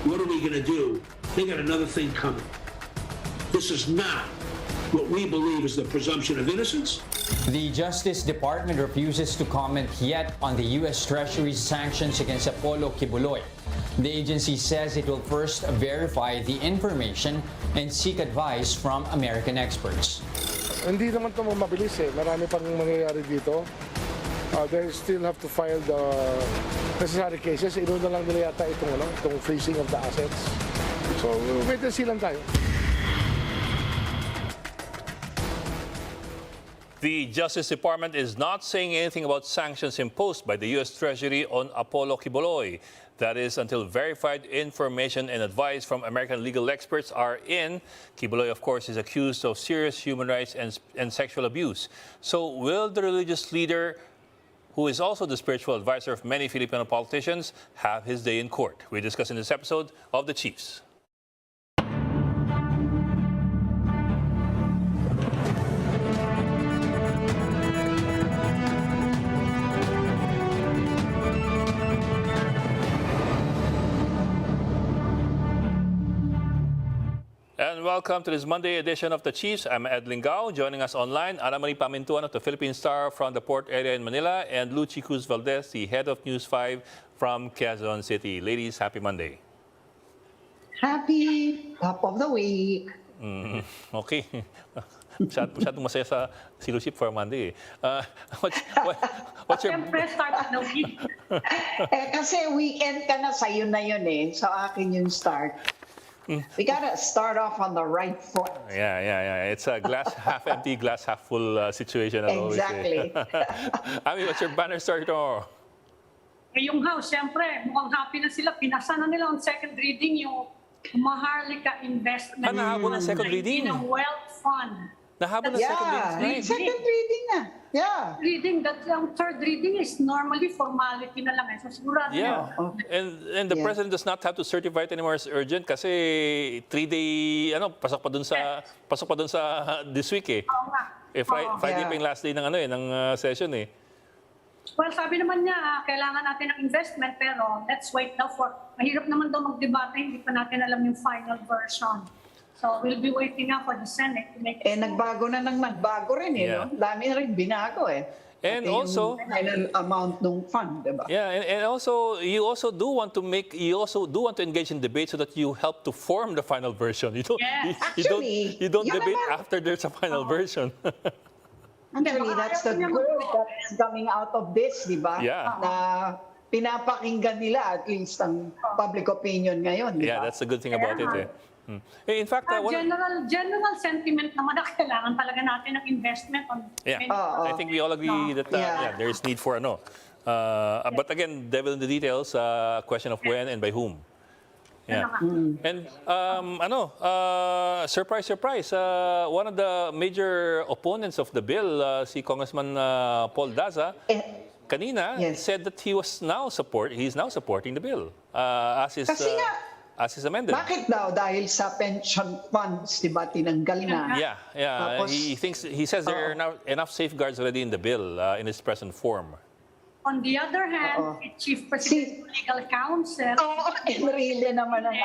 what are we going to do? They got another thing coming. This is not what we believe is the presumption of innocence. The Justice Department refuses to comment yet on the U.S. Treasury's sanctions against Apollo Quiboloy. The agency says it will first verify the information and seek advice from American experts. Hindi naman ito mabilis eh. Marami pang mangyayari dito. They still have to file the necessary cases. Inuna lang nila yata itong freezing of the assets. So, wait and see lang tayo. The Justice Department is not saying anything about sanctions imposed by the U.S. Treasury on Apollo Quiboloy. That is until verified information and advice from American legal experts are in. Quiboloy, of course, is accused of serious human rights and sexual abuse. So will the religious leader, who is also the spiritual advisor of many Filipino politicians, have his day in court? We discuss in this episode of The Chiefs. And welcome to this Monday edition of The Chiefs. I'm Ed Lingao. Joining us online, Ana Marie Pamintuan of the Philippine Star from the port area in Manila, and Lucy Cruz Valdez, the head of News 5 from Quezon City. Ladies, happy Monday. Happy top of the week. Okay. Masyadong masaya si Lucy for Monday. What's your... Siyempre, start of the week. Kasi weekend ka na, sa'yo na yun eh. Sa akin yung start. We gotta start off on the right foot. Yeah. It's a glass half empty, glass half full situation. Exactly. I mean, what's your banner story tomorrow? Yung House, siyempre, mukhang happy na sila. Pinasa na nila on second reading yung Maharlika investment. Nahabol ng second reading? Ng wealth fund. Nahabol ng second reading? Second reading na. Yeah. Reading, that yung third reading is normally formality na lang. So sigurado Yeah. na. And the president does not have to certify it anymore as urgent kasi 3-day, pasok pa dun sa this week eh. Oo nga. Friday pa yung last day ng session eh. Well, sabi naman niya, kailangan natin ng investment pero let's wait now for, mahirap naman daw magdebate, hindi pa natin alam yung final version. So we'll be waiting now for the Senate to make nagbago rin eh, no? Dami rin binago eh. And also final amount ng fund, diba? Yeah, and also you also do want to engage in debate so that you help to form the final version. You don't Actually, you don't debate after there's a final version. Actually, that's the good that's coming out of this, diba? Yeah. Na pinapakinggan nila at least ang public opinion ngayon, diba? Yeah, that's the good thing about it eh. In fact, general sentiment naman na kailangan talaga natin ng investment on. I think we all agree that there is need for but again, devil in the details, question of when and by whom. Yeah. And surprise, one of the major opponents of the bill, si Congressman Paul Daza, kanina said that he's now supporting the bill as is amended. Bakit daw? Dahil sa pension funds, di ba, tinanggal na? Yeah. Tapos, he says there are enough safeguards already in the bill in its present form. On the other hand, Chief President Legal Counsel, Enrile naman ang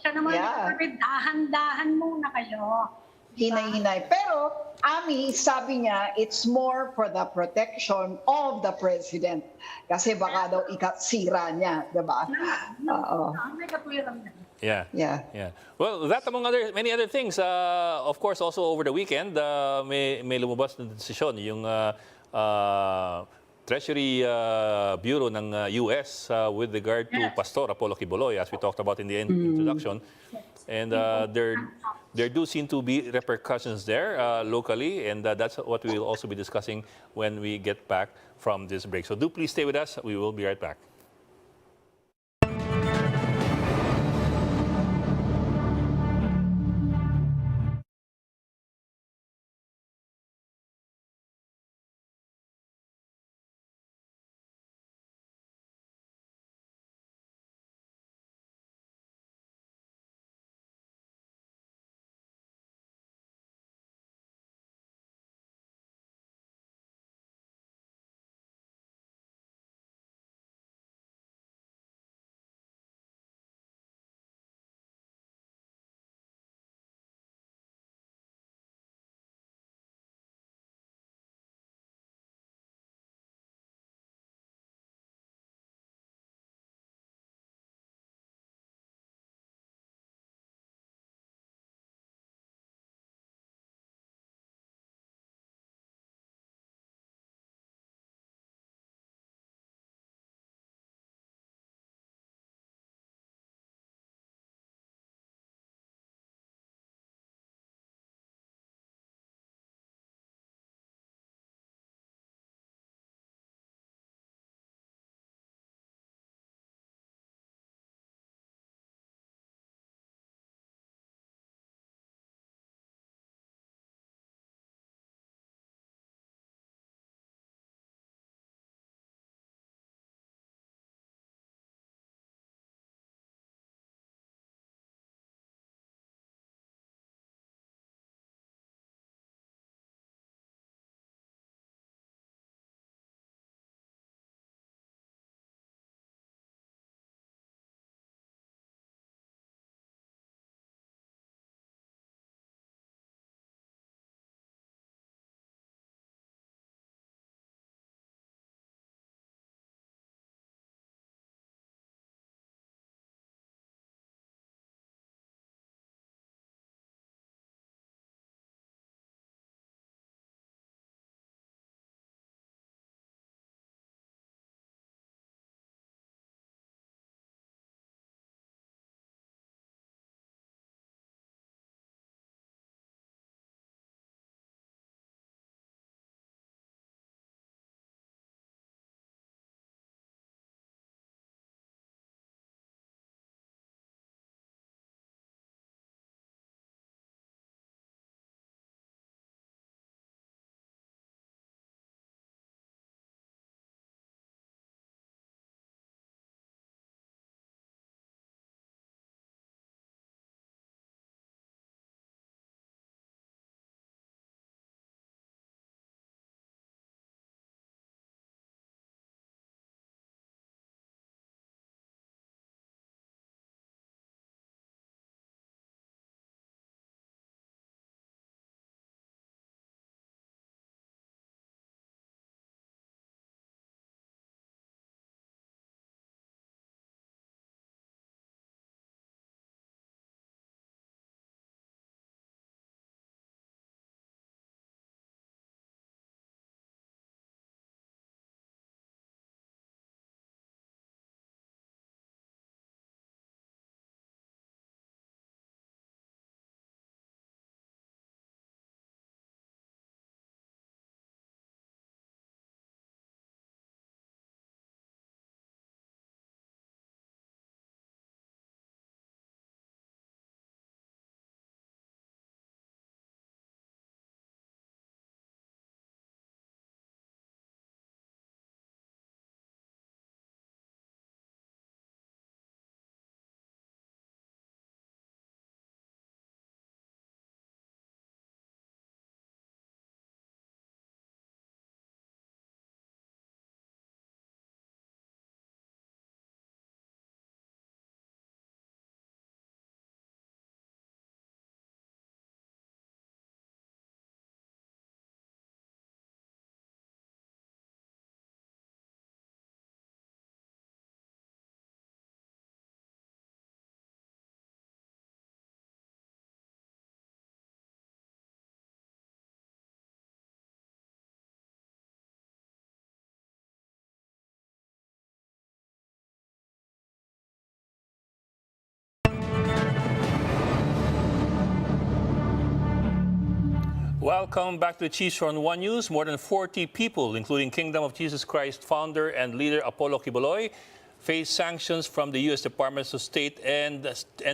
siya naman, dahan-dahan muna kayo. Hinay-hinay. Pero, Ami, sabi niya, it's more for the protection of the president. Kasi baka daw ikasira niya, di ba? May katwiran na. Yeah. Well, that among many other things, of course, also over the weekend, may lumabas na desisyon yung Treasury Bureau ng US with regard to Pastor Apollo Quiboloy, as we talked about in the introduction. And there do seem to be repercussions there locally, and that's what we will also be discussing when we get back from this break. So do please stay with us. We will be right back. Welcome back to the Chiefs on One News. More than 40 people, including Kingdom of Jesus Christ founder and leader Apollo Quiboloy, face sanctions from the U.S. Departments of State and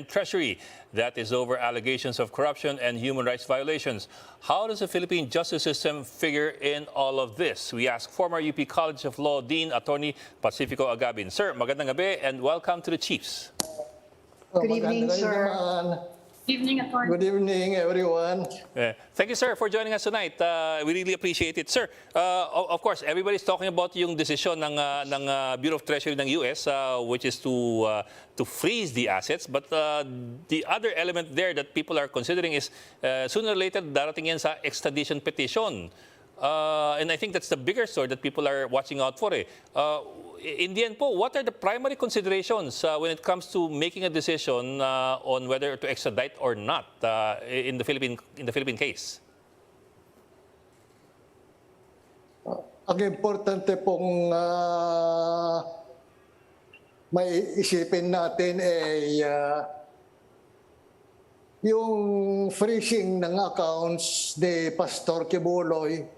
Treasury. That is over allegations of corruption and human rights violations. How does the Philippine justice system figure in all of this? We ask former UP College of Law Dean Atty. Pacifico Agabin. Sir, magandang gabi and welcome to the Chiefs. Good evening, sir. Evening, Attorney. Good evening, everyone. Thank you, sir, for joining us tonight. We really appreciate it. Sir, of course, everybody's talking about yung decision ng Bureau of Treasury ng US, which is to freeze the assets. But the other element there that people are considering is sooner or later darating yan sa extradition petition. And I think that's the bigger story that people are watching out for. In the end po, what are the primary considerations when it comes to making a decision on whether to extradite or not in the Philippine case? Ang importante pong may isipin natin ay yung freezing ng accounts ni Pastor Quiboloy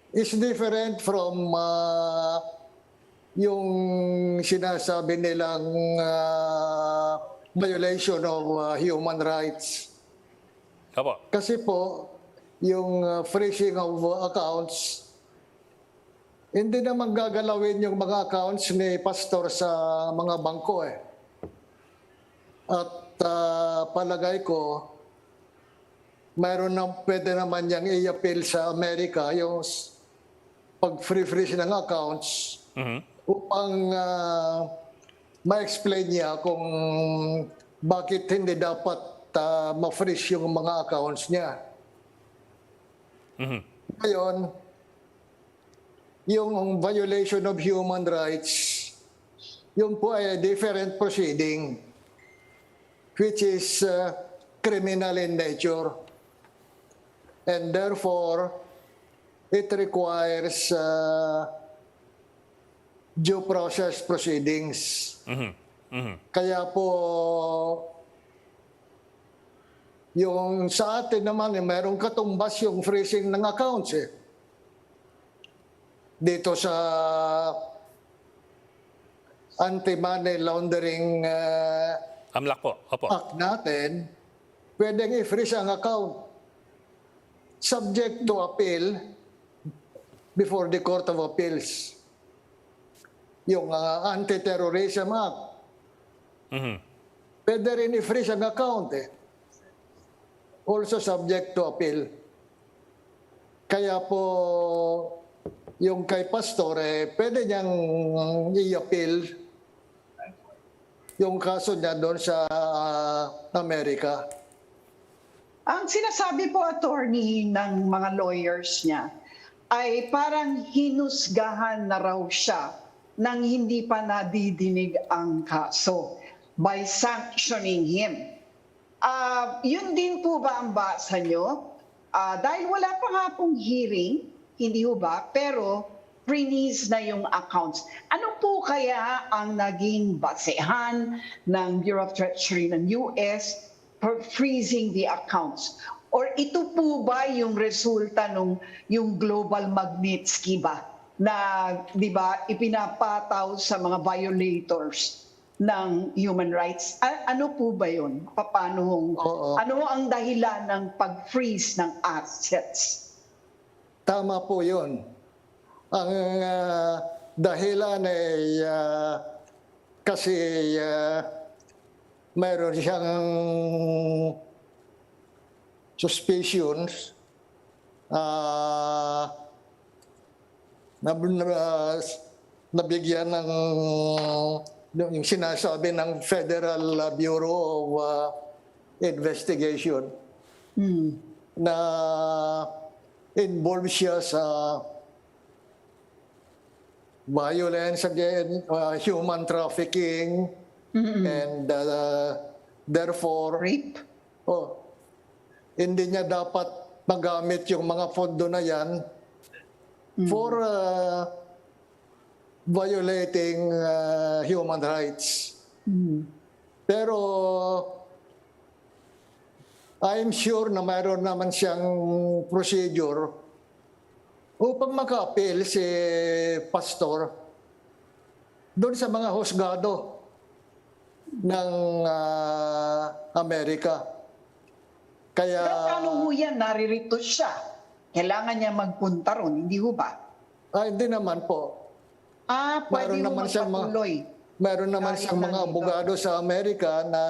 is different from yung sinasabi nilang violation of human rights. Apo. Kasi po, yung freezing of accounts, hindi naman gagalawin yung mga accounts ni Pastor sa mga bangko eh. At palagay ko, mayroon na pwede naman niyang i-appeal sa Amerika yung pag-freeze ng accounts upang ma-explain niya kung bakit hindi dapat ma-freeze yung mga accounts niya. Ngayon, yung violation of human rights, yun po ay a different proceeding which is criminal in nature. And therefore, it requires due process proceedings. Kaya po, yung sa atin naman, mayroong katumbas yung freezing ng accounts. Dito sa anti-money laundering Amlak po. Opo. act natin, pwedeng i-freeze ang account. Subject to appeal before the Court of Appeals. Yung Anti-Terrorism Act. Pwede rin i-freeze ang account eh. Also subject to appeal. Kaya po, yung kay Pastor, pwede niyang i-appeal yung kaso niya doon sa Amerika. Ang sinasabi po, attorney, ng mga lawyers niya ay parang hinusgahan na raw siya nang hindi pa nadidinig ang kaso by sanctioning him. Yun din po ba ang basa nyo? Dahil wala pa nga pong hearing, hindi ho ba? Pero freeze na yung accounts. Ano po kaya ang naging basehan ng Bureau of Treasury ng US for freezing the accounts? Or ito po ba yung resulta nung yung global Magnitsky ba na, di ba, ipinapataw sa mga violators ng human rights? Ano po ba yun? Ano ang dahilan ng pag-freeze ng assets? Tama po yun. Ang dahilan ay kasi mayroon siyang suspicions nabigyan ng yung sinasabi ng Federal Bureau of Investigation na involved siya sa violence against human trafficking and therefore Rape? Hindi niya dapat magamit yung mga pondo na yan for violating human rights. Pero I'm sure na mayroon naman siyang procedure upang maka-appeal si pastor doon sa mga husgado ng Amerika. Kaya Pero paano ho yan? Naririto siya. Kailangan niya magpunta ron, hindi ho ba? hindi naman po. Pwede ho magpatuloy. Meron naman Kahit siyang mga nandito. abogado sa Amerika na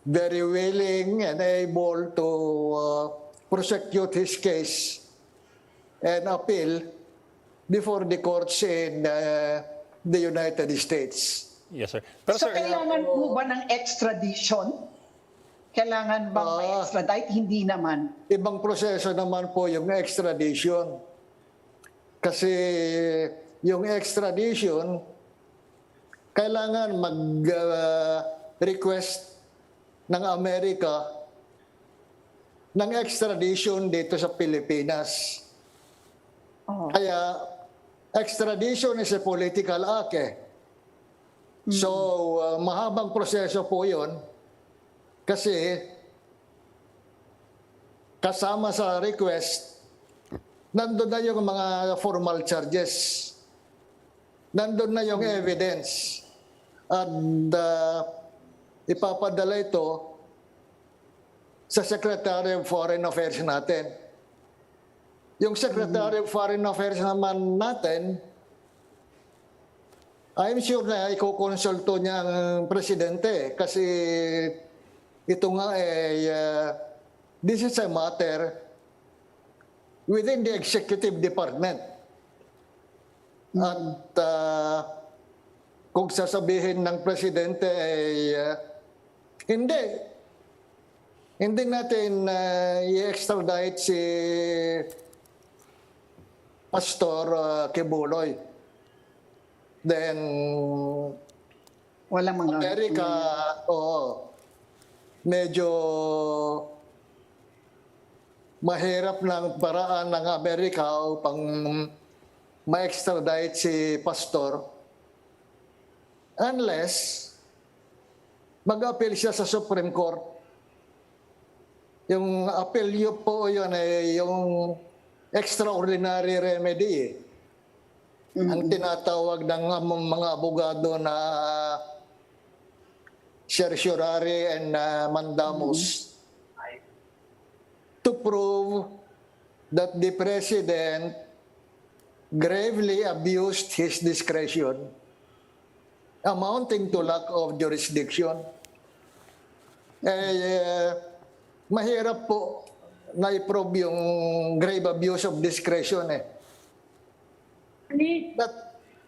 very willing and able to prosecute his case and appeal before the courts in the United States. Yes, sir. Pero So sir, kailangan po ba ng extradition? Kailangan bang ma-extradite? Hindi naman. Ibang proseso naman po yung extradition. Kasi yung extradition, kailangan mag-request ng Amerika ng extradition dito sa Pilipinas. Kaya extradition is a political act eh. So, mahabang proseso po yun kasi kasama sa request, nandun na yung mga formal charges. Nandun na yung evidence. At ipapadala ito sa Secretary of Foreign Affairs natin. Yung Secretary of Foreign Affairs naman natin, I'm sure na ikukonsulto niya ang presidente kasi ito nga this is a matter within the executive department. At kung sasabihin ng presidente hindi natin i-extradite si Pastor Quiboloy. Then, Walang mga... Amerika, medyo mahirap ng paraan ng Amerika upang ma-extradite si Pastor unless mag-appeal siya sa Supreme Court. Yung appeal yun po yun ay yung extraordinary remedy. Ang tinatawag ng mga abogado na certiorari and mandamus to prove that the President gravely abused his discretion amounting to lack of jurisdiction. Mahirap po na i-prove yung grave abuse of discretion eh.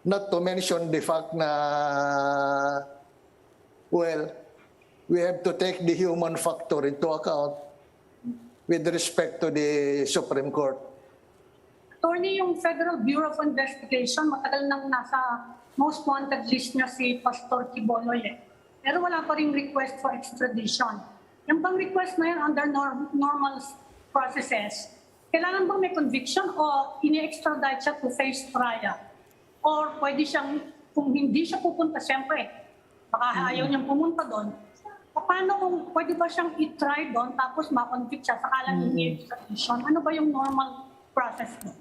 Not to mention the fact na, well, we have to take the human factor into account with respect to the Supreme Court. Attorney, yung Federal Bureau of Investigation, matagal nang nasa most wanted list niya si Pastor Quiboloy eh. Pero wala pa rin request for extradition. Yung bang request na yan under normal processes, kailangan bang may conviction o ini-extradite siya to face trial? Or pwede siyang, kung hindi siya pupunta, siyempre, baka ayaw niyang pumunta doon. Paano kung pwede ba siyang i-try doon tapos ma-convict siya, saka lang ini-extradition? Ano ba yung normal process doon?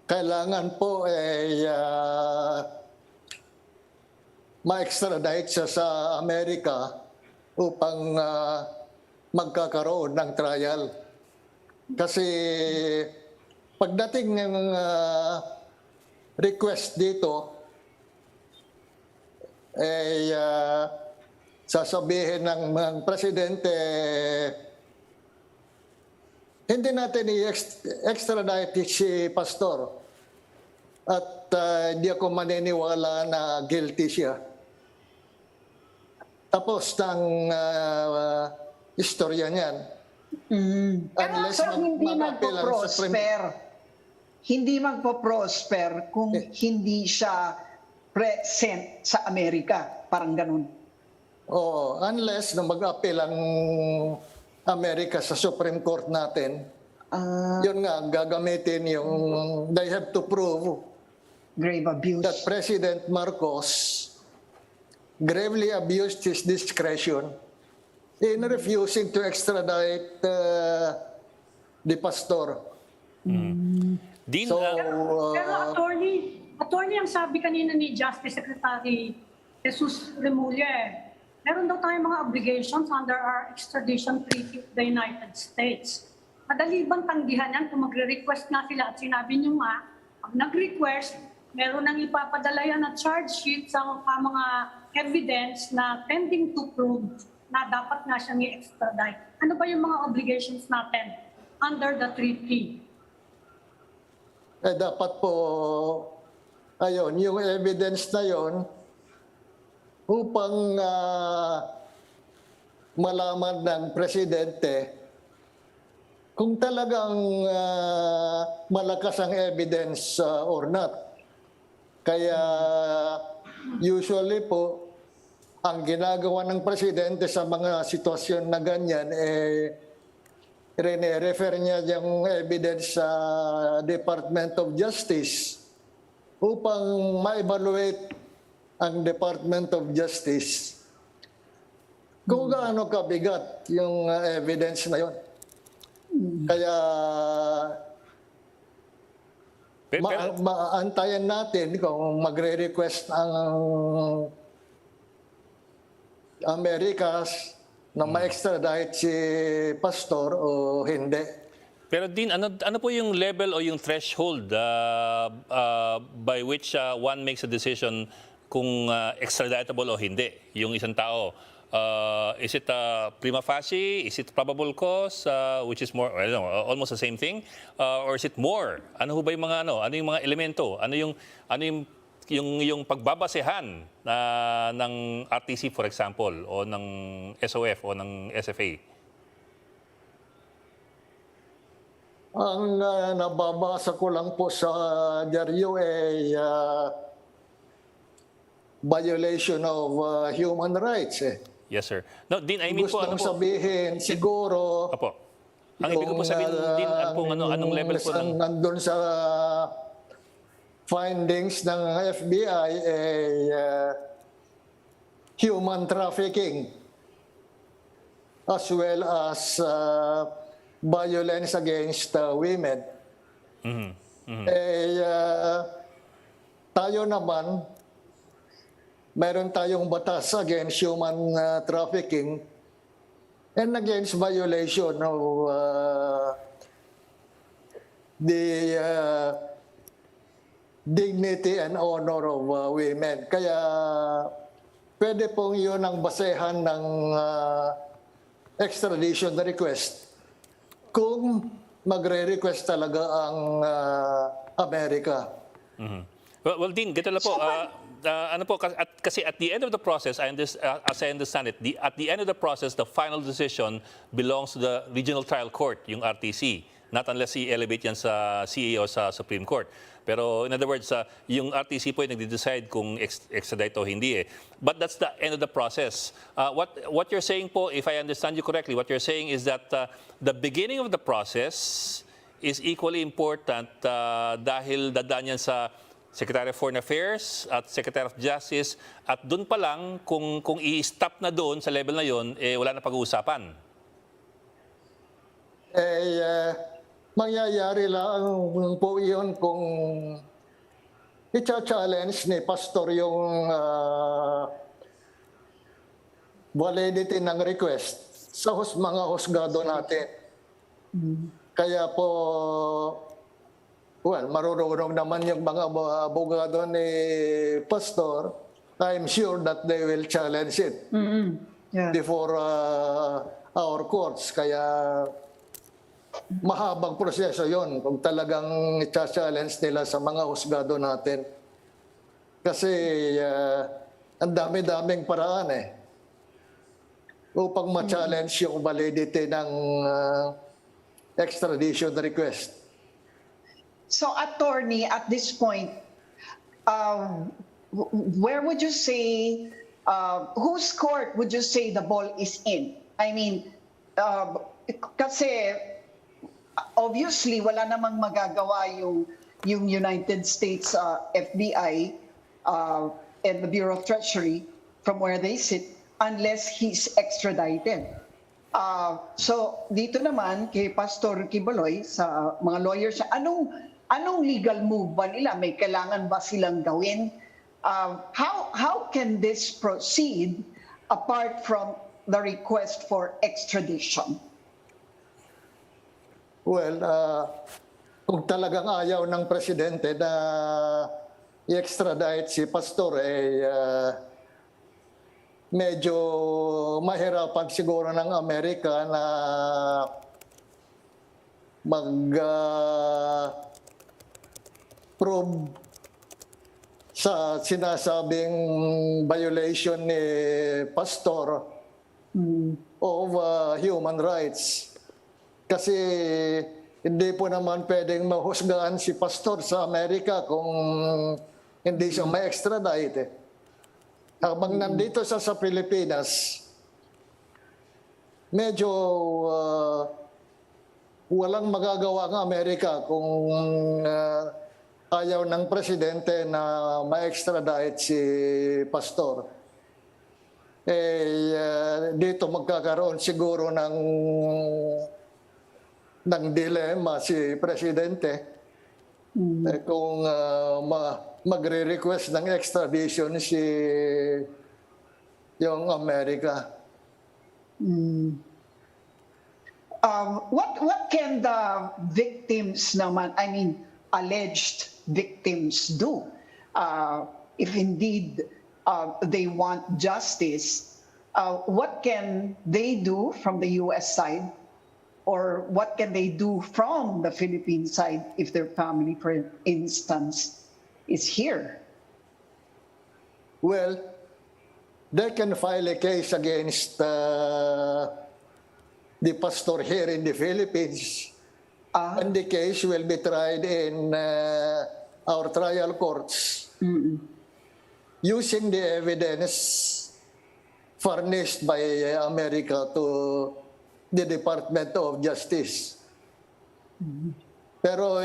Kailangan po ma-extradite siya sa Amerika upang magkakaroon ng trial. Kasi pagdating ng request dito, sasabihin ng presidente, hindi natin i-extradite si Pastor. At hindi ako maniniwala na guilty siya. Tapos ng istorya niyan. Pero sir, hindi magpo-prosper kung hindi siya present sa Amerika. Parang ganun. Unless na mag-appeal ang Amerika sa Supreme Court natin, yun nga, gagamitin yung, they have to prove Grave abuse. that President Marcos gravely abused his discretion in refusing to extradite the pastor. Dean, So, Pero attorney ang sabi kanina ni Justice Secretary Jesus Remulla, meron daw tayong mga obligations under our extradition treaty with the United States. Madali bang tanggihan yan kung magre-request nga sila at sinabi nyo nga, pag nag-request, meron nang ipapadala yan na charge sheet sa mga evidence na tending to prove na dapat nga siyang i-extradite. Ano ba yung mga obligations natin under the treaty? dapat po, ayun, yung evidence na yon upang malaman ng presidente kung talagang malakas ang evidence or not. Kaya usually po, ang ginagawa ng presidente sa mga sitwasyon na ganyan, refer niya yung evidence sa Department of Justice upang ma-evaluate ang Department of Justice kung gaano kabigat yung evidence na yon. Kaya maantayan natin kung magre-request ang Amerikas na ma-extradite si pastor o hindi. pero Dean, ano po yung level o yung threshold by which one makes a decision kung extraditable o hindi yung isang tao? Is it prima facie? Is it probable cause, which is more, I don't know, almost the same thing? Or is it more? Ano ho ba yung mga ano yung mga elemento? Ano yung pagbabasehan ng RTC, for example, o ng SOF o ng SFA? Ang nababasa ko lang po sa dyaryo violation of human rights. Yes, sir. No, Dean, I mean po, Gusto kong sabihin, siguro, Apo. Ang ibig ko po sabihin, Dean, anong level po ng... nandun sa findings ng FBI human trafficking as well as violence against women. Tayo naman, meron tayong batas against human trafficking and against violation of the dignity and honor of women. Kaya pwede pong yun ang basehan ng extradition request kung magre-request talaga ang Amerika. Well, Dean, ganito lang po. Ano po, kasi at the end of the process, as I understand it, at the end of the process, the final decision belongs to the Regional Trial Court, yung RTC. Not unless i-elevate yan sa CA o sa Supreme Court. Pero in other words, yung RTC po ay nagde-decide kung extradite o hindi eh. But that's the end of the process. What you're saying po, if I understand you correctly, what you're saying is that the beginning of the process is equally important dahil dadaan yan sa Secretary of Foreign Affairs at Secretary of Justice at doon pa lang kung i-stop na doon sa level na yon, wala na pag-uusapan. Mangyayari lang po yun kung i-challenge ni Pastor yung validity ng request sa mga husgado natin. Kaya po, marunong naman yung mga abogado ni Pastor. I'm sure that they will challenge it before our courts. Kaya mahabang proseso yon kung talagang i-challenge nila sa mga husgado natin. Kasi ang dami-daming paraan upang ma-challenge yung validity ng extradition request. So, attorney, at this point, where would you say, whose court would you say the ball is in? I mean, kasi obviously wala namang magagawa yung United States FBI and the Bureau of Treasury from where they sit unless he's extradited. So dito naman kay Pastor Quiboloy sa mga lawyers, anong legal move ba nila? May kailangan ba silang gawin? How can this proceed apart from the request for extradition? Well, kung talagang ayaw ng presidente na i-extradite si Pastor, medyo mahirapan siguro ng Amerika na mag-probe sa sinasabing violation ni Pastor of human rights. Kasi hindi po naman pwedeng mahusgahan si Pastor sa Amerika kung hindi siya ma-extradite. Habang nandito sa Pilipinas, medyo walang magagawa ang Amerika kung ayaw ng presidente na ma-extradite si Pastor. Dito magkakaroon siguro ng dilemma si presidente kung magre-request ng extradition si yung Amerika. What can the victims naman, I mean alleged victims do if indeed they want justice? What can they do from the U.S. side, or what can they do from the Philippine side if their family, for instance, is here? Well, they can file a case against the pastor here in the Philippines. And the case will be tried in our trial courts using the evidence furnished by America to the Department of Justice. Pero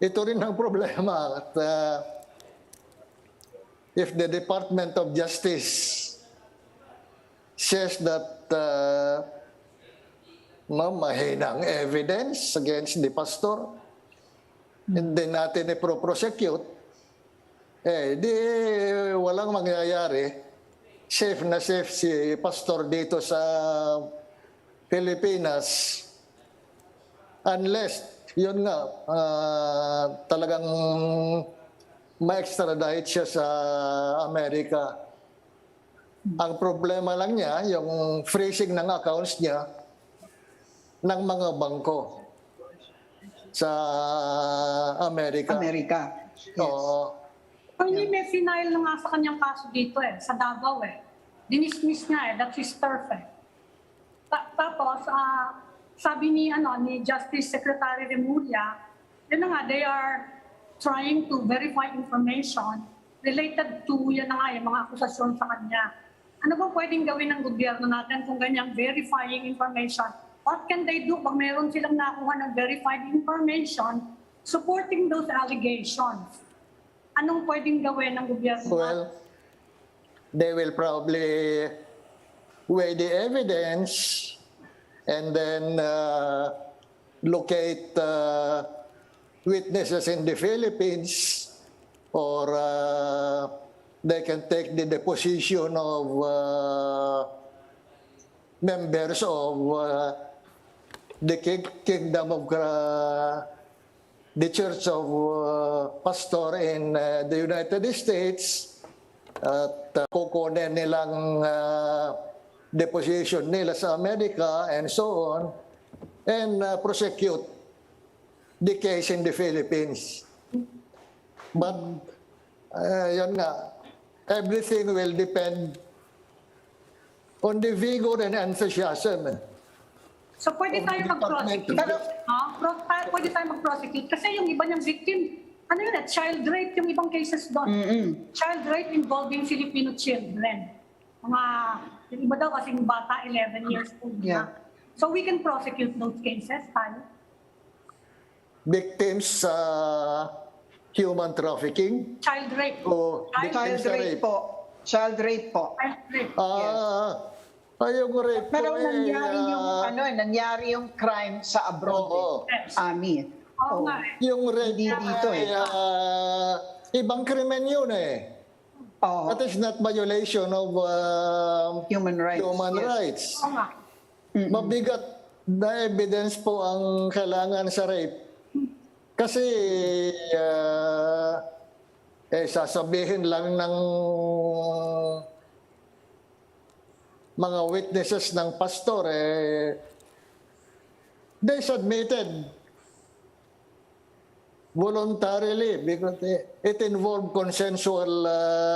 ito rin ang problema at if the Department of Justice says that mahinang evidence against the pastor, hindi natin i-prosecute, di walang mangyayari. Safe na safe si pastor dito sa Pilipinas unless, yun nga, talagang ma-extradite siya sa Amerika. Ang problema lang niya, yung freezing ng accounts niya ng mga bangko sa Amerika. Yes. Oo. Hindi may final na nga sa kanyang kaso dito sa Davao Dinismiss niya that's his turf Tapos, sabi ni Justice Secretary Remulla, yun na nga, they are trying to verify information related to yan na nga, yung mga akusasyon sa kanya. Ano bang pwedeng gawin ng gobyerno natin kung ganyang verifying information? What can they do pag meron silang nakuha ng verified information supporting those allegations? Anong pwedeng gawin ng gobyerno? Well, they will probably weigh the evidence and then locate witnesses in the Philippines, or they can take the deposition of members of the Kingdom of the Church of Pastor in the United States, at kukunin nilang deposition nila sa Amerika and so on, and prosecute the case in the Philippines. But yun nga, everything will depend on the vigor and enthusiasm. So pwede tayo mag-prosecute. Pwede tayo mag-prosecute kasi yung iba niyang victim, child rape yung ibang cases doon. Child rape involving Filipino children. Yung iba daw kasing bata, 11 years old na. So we can prosecute those cases tayo. Victims human trafficking Child rape. o Child victims Child sa rape rape? po. Child rape po. Child rape. Yung rape Pero po nangyari yung crime sa abroad. Oo. Yes. Ami. Oo nga eh. Yung rape Hindi dito ay ibang krimen yun eh. Oh, That is not violation of human rights. human yes. rights. Oo nga. Mabigat na evidence po ang kailangan sa rape. Kasi sasabihin lang ng mga witnesses ng pastor, they submitted voluntarily because it involved consensual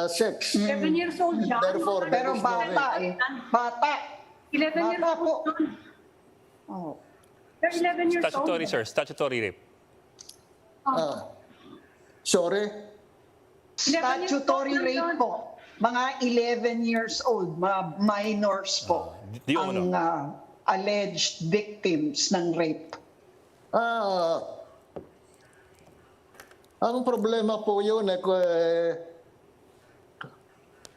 sex. 11 years old siya. Therefore, Pero bata eh. Bata. 11 years Bata po. old. Oh. They're 11 years Statutory, old. sir. Statutory rape. Sorry? 11 years Statutory old rape yun. po. Mga 11 years old, mga minors po. Di ang alleged victims ng rape. Ang problema po yun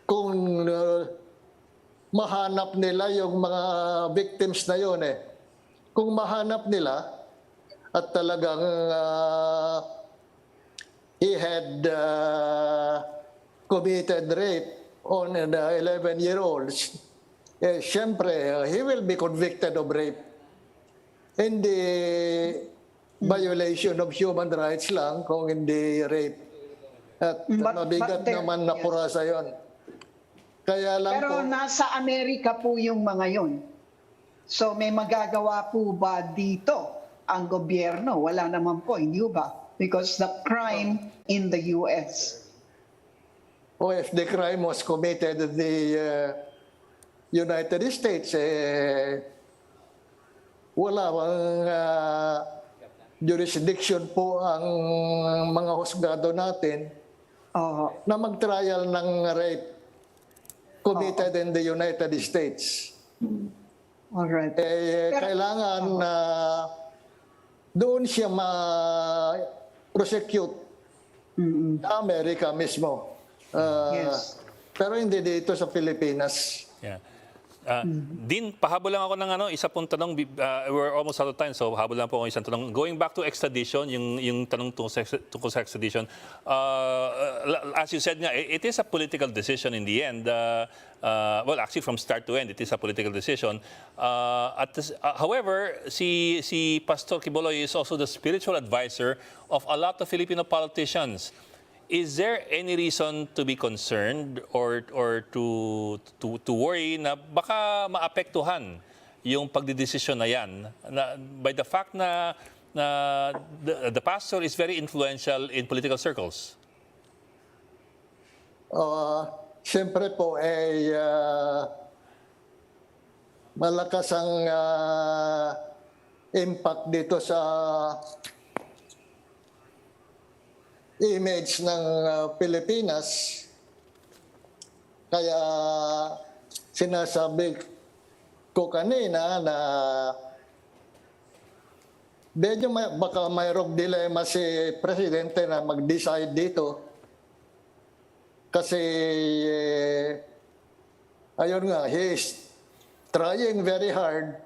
kung mahanap nila yung mga victims na yun Kung mahanap nila at talagang he had committed rape on 11-year-olds, siyempre, he will be convicted of rape. Hindi violation of human rights lang kung hindi rape. At mabigat naman na purasa yun. Kaya lang Pero po, nasa Amerika po yung mga yun. So may magagawa po ba dito ang gobyerno? Wala naman po, hindi ba? Because the crime in the US. o if the crime was committed in the United States, wala bang jurisdiction po ang mga husgado natin na mag-trial ng rape committed in the United States. Alright. Kailangan na doon siya ma-prosecute sa Amerika mismo. Yes. Pero hindi dito sa Pilipinas. Yeah. Dean, pahabol lang ako ng isa pong tanong. We're almost out of time, so habol lang po ako isang tanong. Going back to extradition, yung tanong tungkol sa extradition, as you said nga, it is a political decision in the end. Well, actually from start to end, it is a political decision. However, si Pastor Quiboloy is also the spiritual advisor of a lot of Filipino politicians. Is there any reason to be concerned or to worry na baka maapektuhan yung pagdidesisyon na yan by the fact na the pastor is very influential in political circles? Siyempre po, malakas ang impact dito sa image ng Pilipinas. Kaya sinasabi ko kanina na medyo baka mayroong dilema si Presidente na mag-decide dito. Kasi ayun nga, he is trying very hard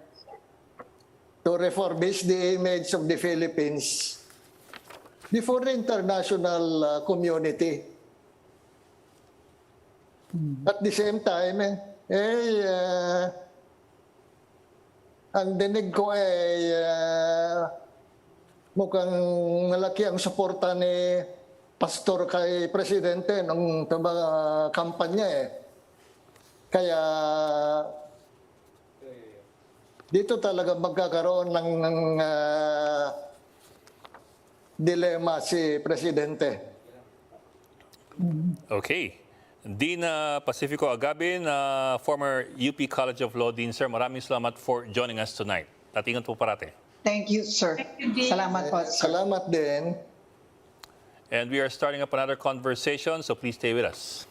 to refurbish the image of the Philippines before the international community. At the same time, ang dinig ko mukhang malaki ang suporta ni Pastor kay Presidente ng mga kampanya Kaya dito talaga magkakaroon ng dilema si Presidente. Okay. Dean Pacifico Agabin, former UP College of Law Dean. Sir, maraming salamat for joining us tonight. At ingat po parate. Thank you, sir. Thank you, Dean. Salamat po, sir. Salamat din. And we are starting up another conversation, so please stay with us.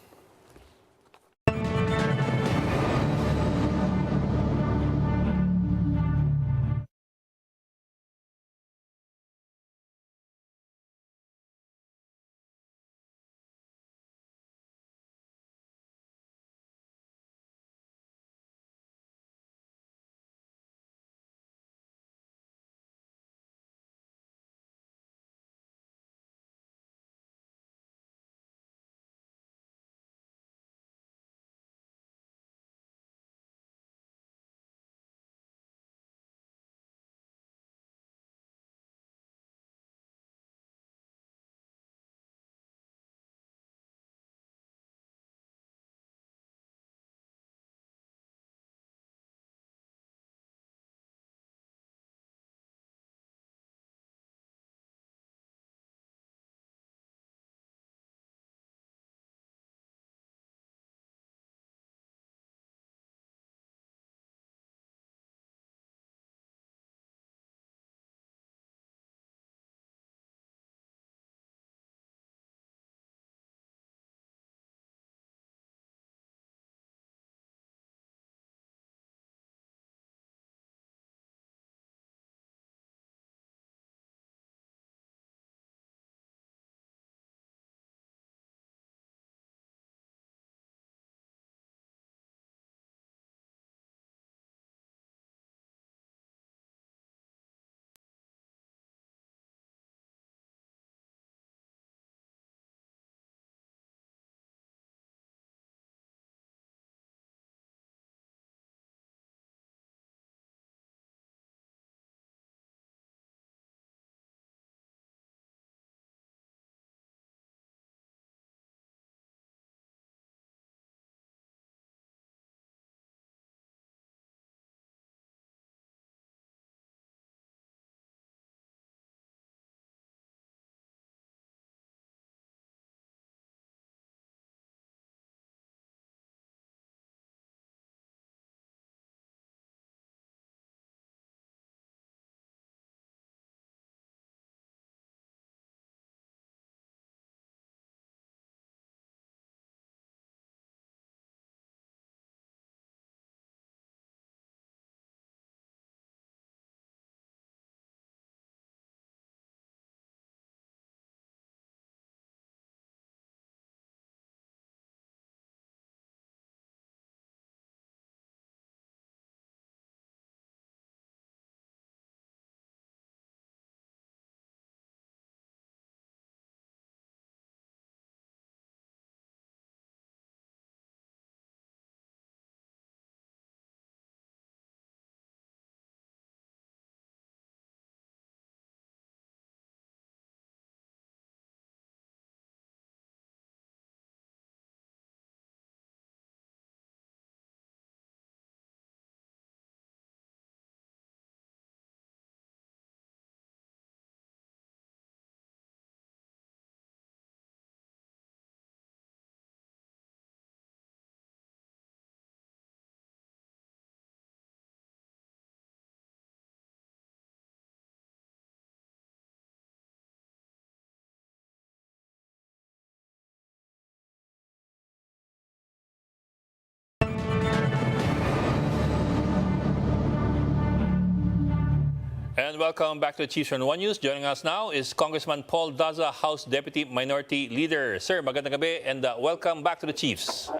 And welcome back to the Chiefs on One News. Joining us now is Congressman Paul Daza, House Deputy Minority Leader. Sir, magandang gabi and welcome back to the Chiefs.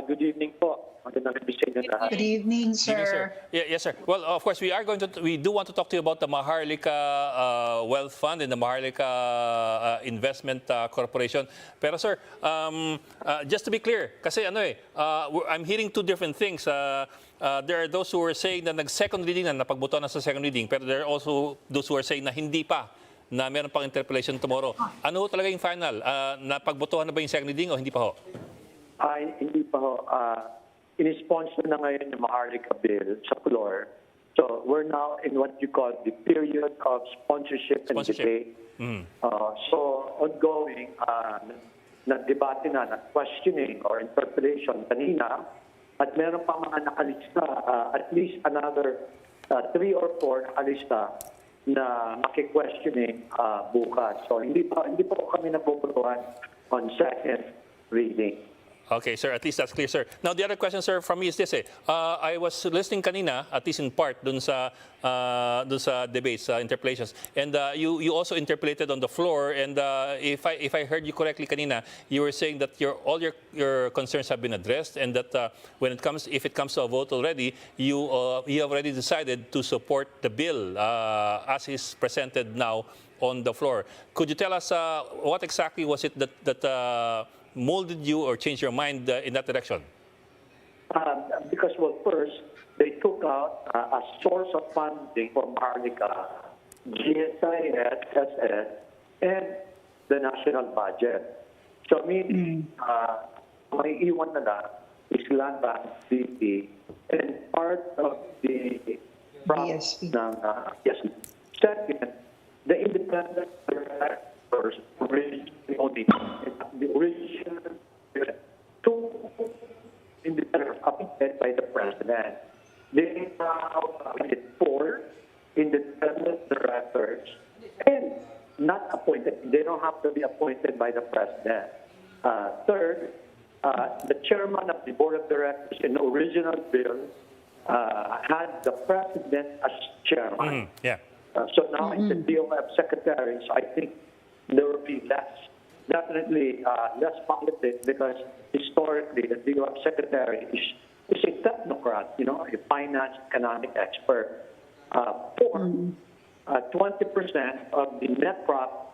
Good evening po. Magandang gabi sa inyo lahat. Good evening, sir. Evening, sir. Yes, sir. Well, of course, we do want to talk to you about the Maharlika Wealth Fund and the Maharlika Investment Corporation. Pero sir, just to be clear, kasi I'm hearing two different things. There are those who are saying na nag-second reading na napagbuto na sa second reading, pero there are also those who are saying na hindi pa, na meron pang interpellation tomorrow. Ano ho talaga yung final? Napagbutuhan na ba yung second reading o hindi pa ho? Ay, hindi pa ho. In-sponsor na ngayon yung Maharlika bill sa floor. So we're now in what you call the period of sponsorship and debate. So ongoing, nag-debate na, nag-questioning or interpellation kanina. At meron pa mga nakalista, at least another 3 or 4 nakalista na maki-questioning bukas. So hindi pa kami nabubutuhan on second reading. Okay, sir. At least that's clear, sir. Now, the other question, sir, from me is this. I was listening kanina, at least in part, dun sa debates, interpellations. And you also interpolated on the floor. And if I heard you correctly kanina, you were saying that all your concerns have been addressed, and that if it comes to a vote already, you have already decided to support the bill as is presented now on the floor. Could you tell us what exactly was it that molded you or changed your mind in that direction? Because, well, first, they took out a source of funding for Maharlika, GSIS, SS, and the national budget. So, meaning, may iwan na lang is Land Bank, BP, and part of the BSP. Yes. Second, the independent directors originally the original two independent appointed by the president. They now appointed 4 independent directors and not appointed. They don't have to be appointed by the president. Third, the chairman of the board of directors in the original bill had the president as chairman. So now it's the DOF secretary. So I think there will be definitely less politics, because historically the DOF secretary is a technocrat, a finance economic expert. 4, 20% of the net profit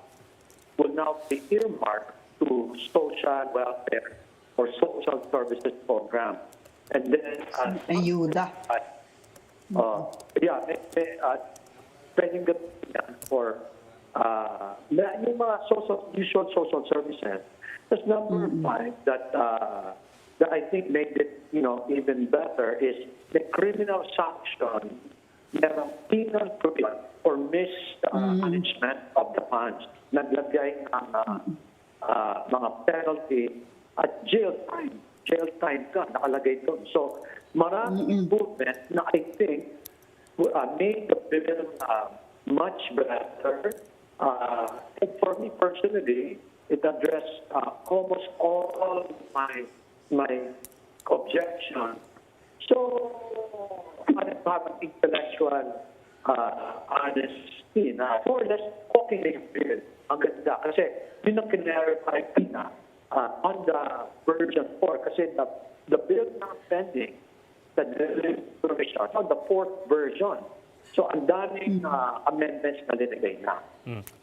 will now be earmarked to social welfare or social services program. And then Ayuda. Pwedeng gamitin for yung mga usual social services. That's number 5 that I think made it even better is the criminal sanction, merong penal provision for mismanagement of the funds. Naglagay ng mga penalty at jail time. Jail time ka, nakalagay doon. So maraming improvement na I think made the bill much better. And for me personally, it addressed almost all my objections. So I have an intellectual honesty na more or less okay na yung bill. Ang ganda. Kasi yun ang kinarify na on the version 4. Kasi the bill now pending, the fourth version. So ang daming amendments na linagay na.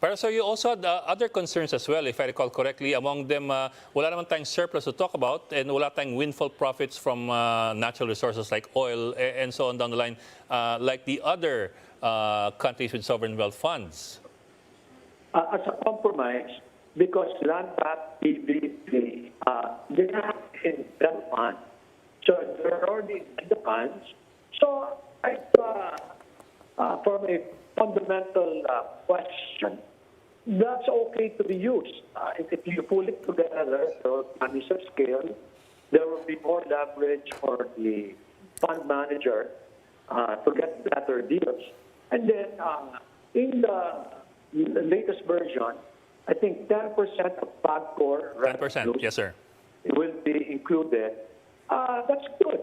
Pero so you also had other concerns as well, if I recall correctly. Among them, wala naman tayong surplus to talk about, and wala tayong windfall profits from natural resources like oil and so on down the line, like the other countries with sovereign wealth funds. As a compromise, because Land Bank, PVP, they have in that fund. So they're already in the funds. So from a fundamental question, that's okay to be used. If you pull it together, so economies of scale, there will be more leverage for the fund manager to get better deals. And then in the latest version, I think 10% of PAGCOR 10%, yes, sir. will be included. That's good.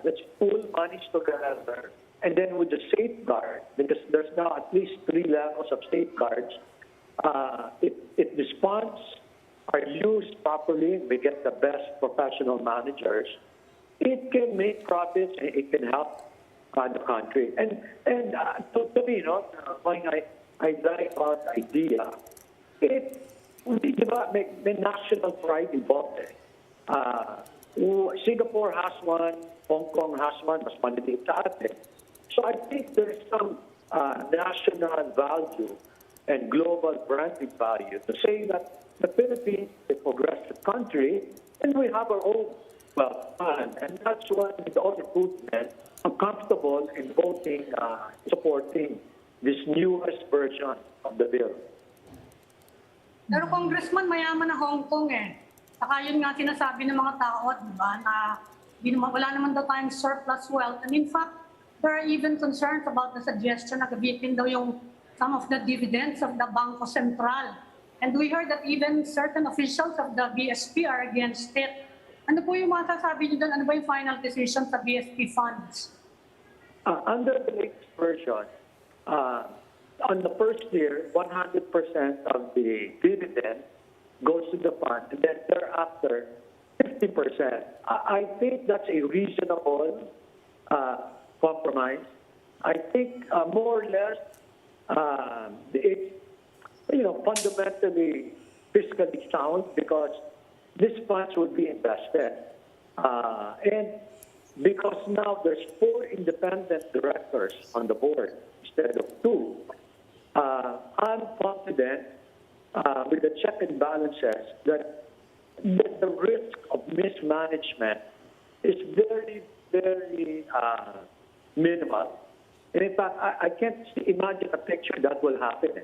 Let's pool monies together and then with the safeguard, because there's now at least 3 levels of safeguards, if these funds are used properly, we get the best professional managers, it can make profits and it can help the country. And to me, when I like our idea, may national pride involved. Singapore has one, Hong Kong has one, mas maliliit sa atin. So I think there's some national value and global branding value to say that the Philippines is a progressive country and we have our own fund. And that's why with all the movement, I'm comfortable in voting, supporting this newest version of the bill. Pero Congressman, mayaman na Hong Kong eh. Saka yun nga sinasabi ng mga tao, di ba, na wala naman daw tayong surplus wealth. And in fact, there are even concerns about the suggestion na gabitin daw yung some of the dividends of the Bangko Sentral. And we heard that even certain officials of the BSP are against it. Ano po yung masasabi niyo doon? Ano ba yung final decision sa BSP funds? Under the latest version, on the first year, 100% of the dividend goes to the fund, and then thereafter, 50%. I think that's a reasonable compromise. I think more or less, it's fundamentally fiscally sound because these funds would be invested. And because now there's 4 independent directors on the board instead of 2, I'm confident with the check and balances that the risk of mismanagement is very, very minimal. And in fact, I can't imagine a picture that will happen.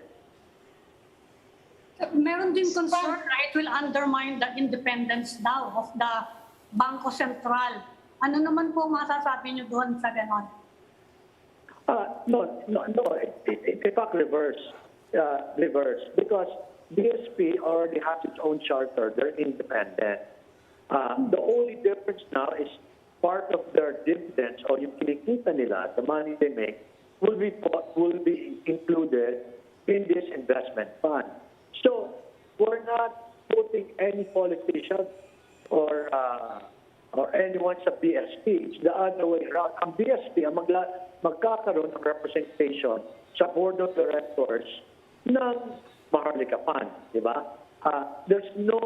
Meron din concern na it will undermine the independence daw of the Bangko Sentral. Ano naman po masasabi niyo doon sa ganon? No. In fact, reverse. Because BSP already has its own charter. They're independent. The only difference now is part of their dividends or yung kinikita nila, the money they make, will be included in this investment fund. So we're not putting any politician or anyone sa BSP. It's the other way around. Ang BSP ang magkakaroon ng representation sa board of directors ng Maharlika Fund, di ba? There's no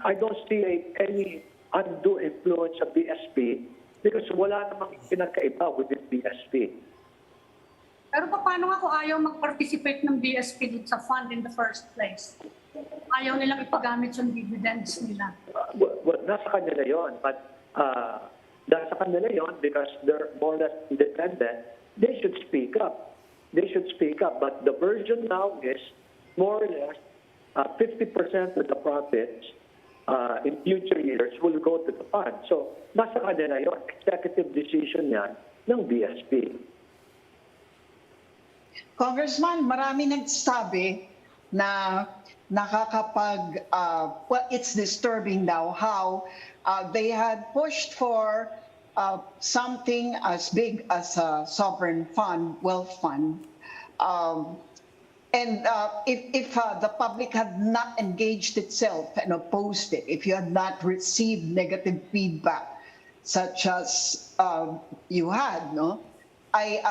I don't see any undue influence of BSP because wala namang pinagkaiba within BSP. Pero paano nga kung ayaw mag-participate ng BSP dito sa fund in the first place? Ayaw nilang ipagamit yung dividends nila. Well, nasa kanila yon, but nasa kanila yon because they're more or less independent. They should speak up. But the version now is more or less 50% of the profits in future years will go to the fund. So nasa kanila yon, executive decision yan ng BSP. Congressman, marami nagsabi na it's disturbing now how they had pushed for something as big as a sovereign fund, wealth fund. And if the public had not engaged itself and opposed it, if you had not received negative feedback such as you had, no? Ay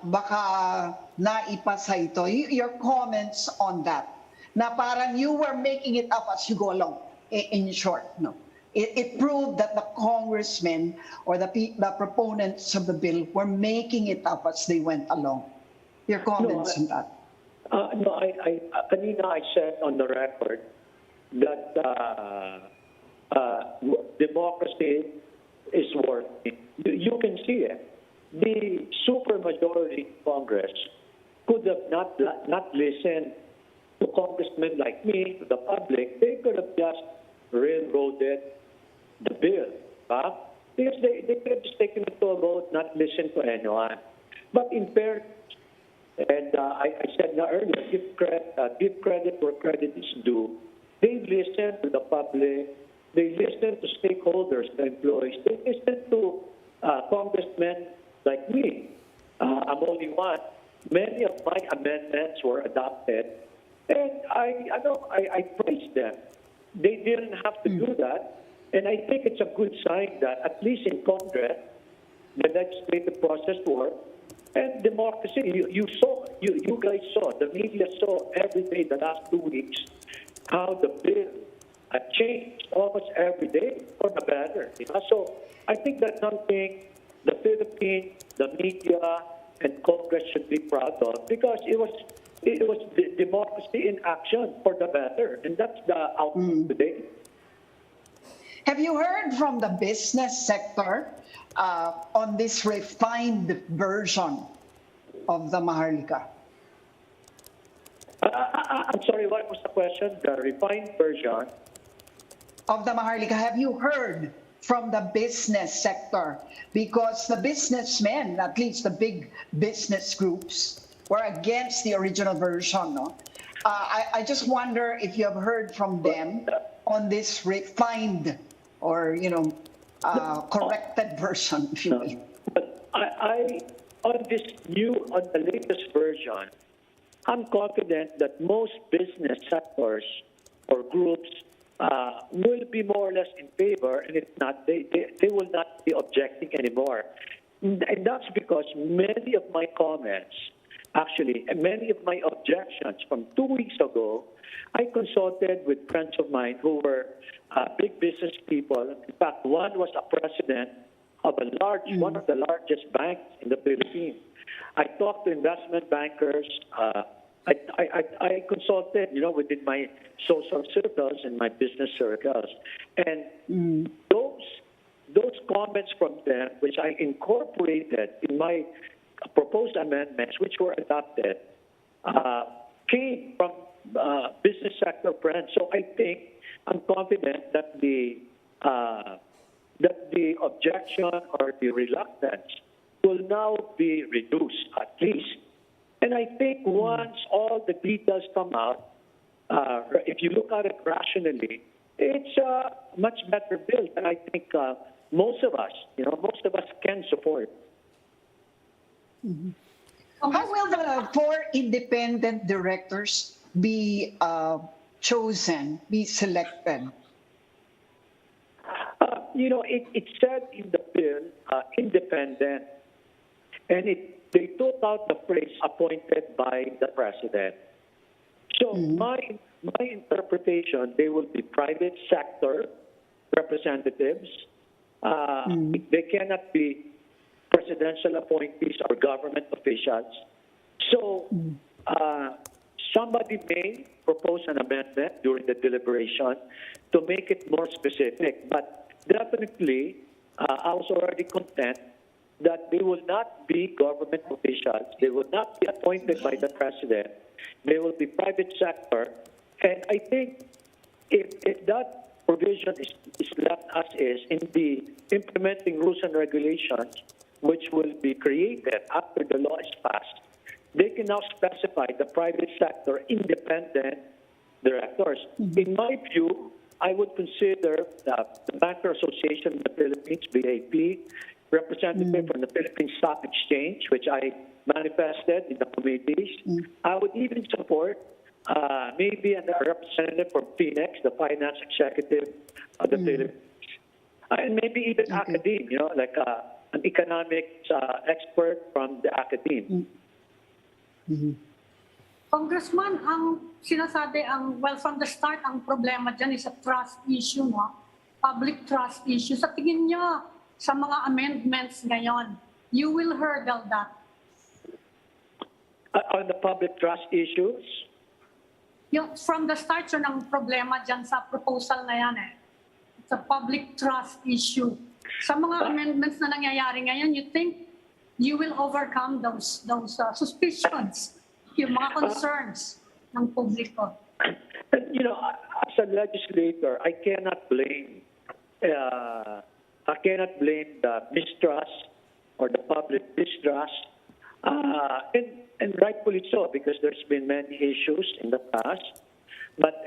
baka naipasa ito. Your comments on that. Na parang you were making it up as you go along, in short. No? It proved that the congressmen or the proponents of the bill were making it up as they went along. Your comments on that. Kanina I said on the record that democracy is working. You can see it. The supermajority Congress could have not listened to congressmen like me, to the public. They could have just railroaded the bill, because they could have just taken it to a vote, not listened to anyone. But in fairness, and I said earlier, give credit where credit is due. They listened to the public. They listened to stakeholders, the employees. They listened to congressmen like me. I'm only one. Many of my amendments were adopted, and I praise them. They didn't have to do that, and I think it's a good sign that at least in Congress, the legislative process worked, and democracy. You guys saw, the media saw every day the last 2 weeks how the bill changed almost every day for the better. So I think that's something the Philippines, the media, and Congress should be proud of, because it was the democracy in action for the better, and that's the outcome today. Have you heard from the business sector on this refined version of the Maharlika? I'm sorry, what was the question? The refined version? Of the Maharlika, have you heard from the business sector? Because the businessmen, at least the big business groups, were against the original version. No? I just wonder if you have heard from them on this refined or, corrected version, if you will. But on the latest version, I'm confident that most business sectors or groups will be more or less in favor, and if not, they will not be objecting anymore. And that's because many of my comments, actually, and many of my objections from 2 weeks ago, I consulted with friends of mine who were big business people. In fact, one was a president of one of the largest banks in the Philippines. I talked to investment bankers. I consulted, within my social circles and my business circles, and those comments from them, which I incorporated in my proposed amendments, which were adopted, came from business sector friends. So I think I'm confident that the objection or the reluctance will now be reduced, at least. And I think once all the details come out, if you look at it rationally, it's a much better bill, and I think most of us can support. How will the 4 independent directors be chosen, be selected? It said in the bill, independent, and they took out the phrase appointed by the president. So my interpretation, they will be private sector representatives. They cannot be presidential appointees or government officials. So somebody may propose an amendment during the deliberation to make it more specific. But definitely, I was already content that they will not be government officials. They will not be appointed by the president. They will be private sector. And I think if that provision is left as is in the implementing rules and regulations, which will be created after the law is passed, they can now specify the private sector independent directors. In my view, I would consider the Banker Association of the Philippines, BAP, representative from the Philippine Stock Exchange, which I manifested in the committees. I would even support maybe a representative from Phoenix, the finance executive of the Philippines, and maybe even academe, like an economics expert from the academe. Congressman, ang sinasabi, from the start, ang problema dyan is a trust issue, no? Public trust issue. Sa tingin niyo, sa mga amendments ngayon, you will hurdle that? On the public trust issues? From the start, yun ang problema dyan sa proposal na yan eh. It's a public trust issue. Sa mga amendments na nangyayari ngayon, you think you will overcome those suspicions, yung mga concerns ng publiko? As a legislator, I cannot blame the mistrust or the public distrust, and rightfully so, because there's been many issues in the past.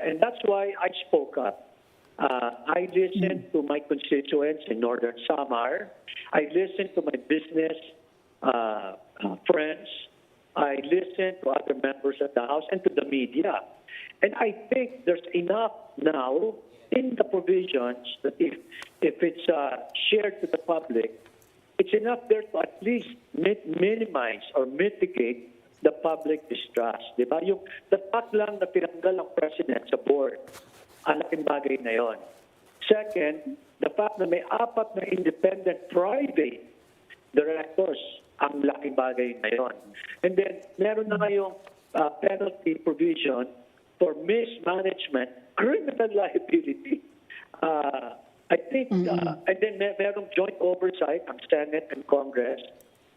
And that's why I spoke up. I listen to my constituents in Northern Samar. I listen to my business friends. I listen to other members of the House and to the media. And I think there's enough now in the provisions that if it's shared to the public, it's enough there to at least minimize or mitigate the public distrust. Diba? The fact lang na tinanggal ang President sa board, ang laking bagay na yon. Second, the fact na may 4 na independent private directors, ang laking bagay na yon. And then, meron na ngayong penalty provision for mismanagement, criminal liability. I think, and then merong joint oversight ang Senate and Congress.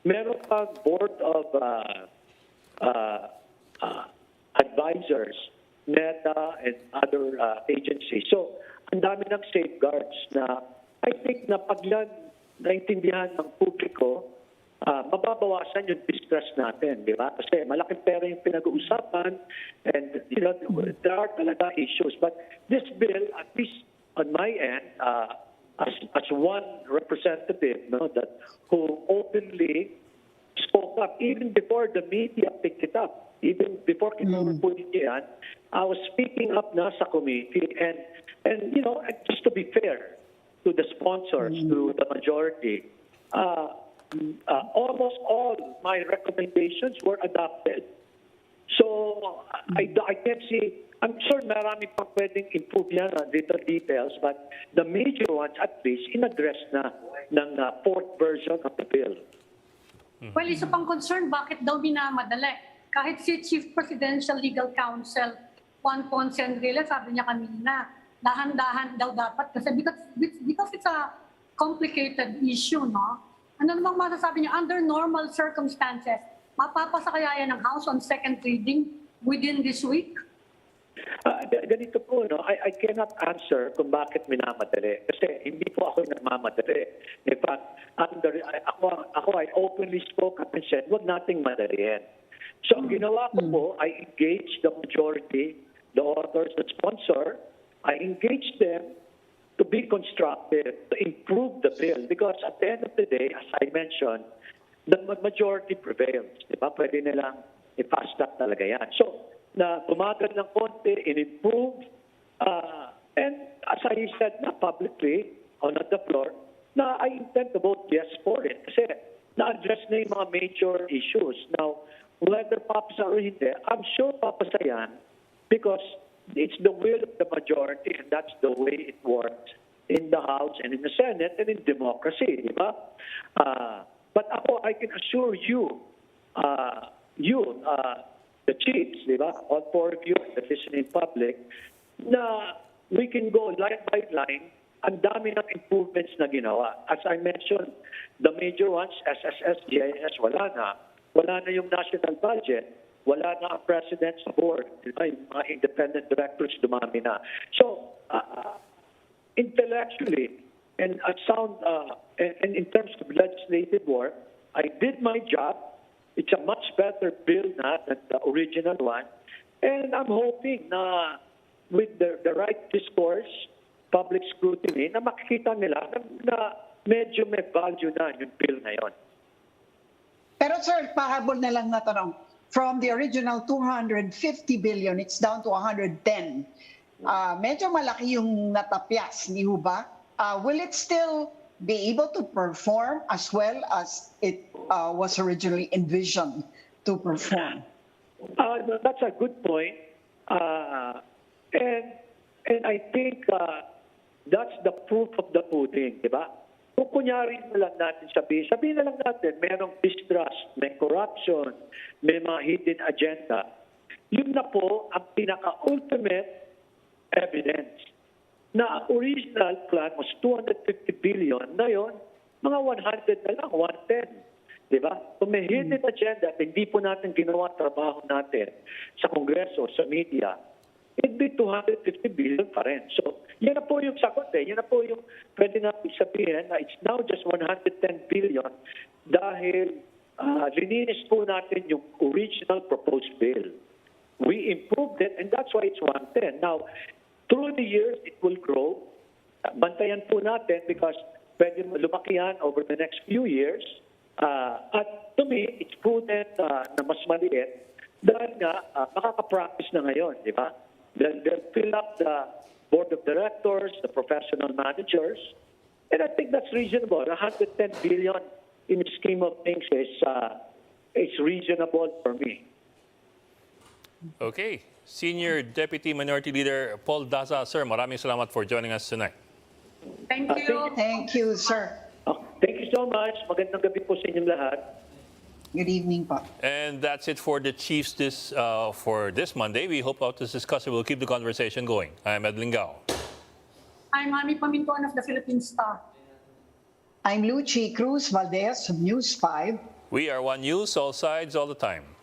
Meron pang board of advisors, NETA, and other agencies. So, ang dami ng safeguards na I think na paglan naintindihan ng publiko, mababawasan yung distress natin, di ba? Kasi malaking pera yung pinag-uusapan and there are talaga issues. But this bill, at least on my end, as one representative who openly spoke up, even before the media picked it up, even before kinurupunin niya yan, I was speaking up na sa committee and just to be fair to the sponsors, to the majority, almost all my recommendations were adopted. So I can't see, I'm sure marami pang pwedeng improve yan, little details, but the major ones at least in-address na ng fourth version of the bill. Well, isa pang concern, bakit daw minamadali? Kahit si Chief Presidential Legal Counsel Juan Ponce Enrile, sabi niya kanina, dahan-dahan daw dapat kasi because it's a complicated issue, no? Ano namang masasabi niya, under normal circumstances, mapapasa kaya yan ng House on second reading within this week? Ganito po, no? I cannot answer kung bakit minamadali. Kasi hindi po ako nagmamadali. In fact, I openly spoke up and said, wag nating madaliin. So ang ginawa ko po, I engaged the majority, the authors, the sponsor. I engaged them to be constructive, to improve the bill. Because at the end of the day, as I mentioned, the majority prevails. Diba? Pwede nilang i-fast track talaga yan. So, na bumagal ng konti, in-improve, and as I said na publicly, on the floor, na I intend to vote yes for it. Kasi na-address na yung mga major issues. Now, whether papasa or hindi, I'm sure papasa yan because it's the will of the majority and that's the way it works in the House and in the Senate and in democracy, di ba? But ako, I can assure you, the chiefs, di ba, all 4 of you, the listening public, na we can go line by line, ang dami ng improvements na ginawa. As I mentioned, the major ones, SSS, GIS, wala na. Wala na yung national budget. Wala na ang president's board. Diba? Yung mga independent directors, dumami na. So, intellectually, and in terms of legislative work, I did my job. It's a much better bill na than the original one. And I'm hoping na with the right discourse, public scrutiny, na makikita nila na medyo may value na yung bill na yon. Pero sir, pahabol na lang na tanong. From the original 250 billion, it's down to 110. Medyo malaki yung natapyas, di ba? Will it still be able to perform as well as it was originally envisioned to perform? That's a good point. And I think that's the proof of the pudding, di ba? Kung kunyari na lang natin sabihin na lang natin, mayroong distrust, may corruption, may mga hidden agenda. Yun na po ang pinaka-ultimate evidence na ang original plan was 250 billion. Ngayon, mga 100 na lang, 110. Diba? Kung may hidden agenda at hindi po natin ginawa trabaho natin sa Kongreso, sa media, it'd be 250 billion pa rin. So, yan na po yung sagot eh. Yan na po yung pwede natin sabihin na it's now just 110 billion dahil lininis po natin yung original proposed bill. We improved it and that's why it's 110. Now, through the years, it will grow. Bantayan po natin because pwede lumaki yan over the next few years. At to me, it's prudent na mas maliit dahil nga makaka-practice na ngayon, di ba? They'll fill up the board of directors, the professional managers, and I think that's reasonable. 110 billion in the scheme of things is reasonable for me. Okay. Senior Deputy Minority Leader Paul Daza, sir, maraming salamat for joining us tonight. Thank you. Thank you, sir. Thank you so much. Magandang gabi po sa inyong lahat. Good evening po. And that's it for the Chiefs for this Monday. We hope to discuss it. We'll keep the conversation going. I'm Edlin Gao. I'm Ami Pamintuan of the Philippine Star. I'm Lucy Cruz Valdez of News 5. We are One News, all sides, all the time.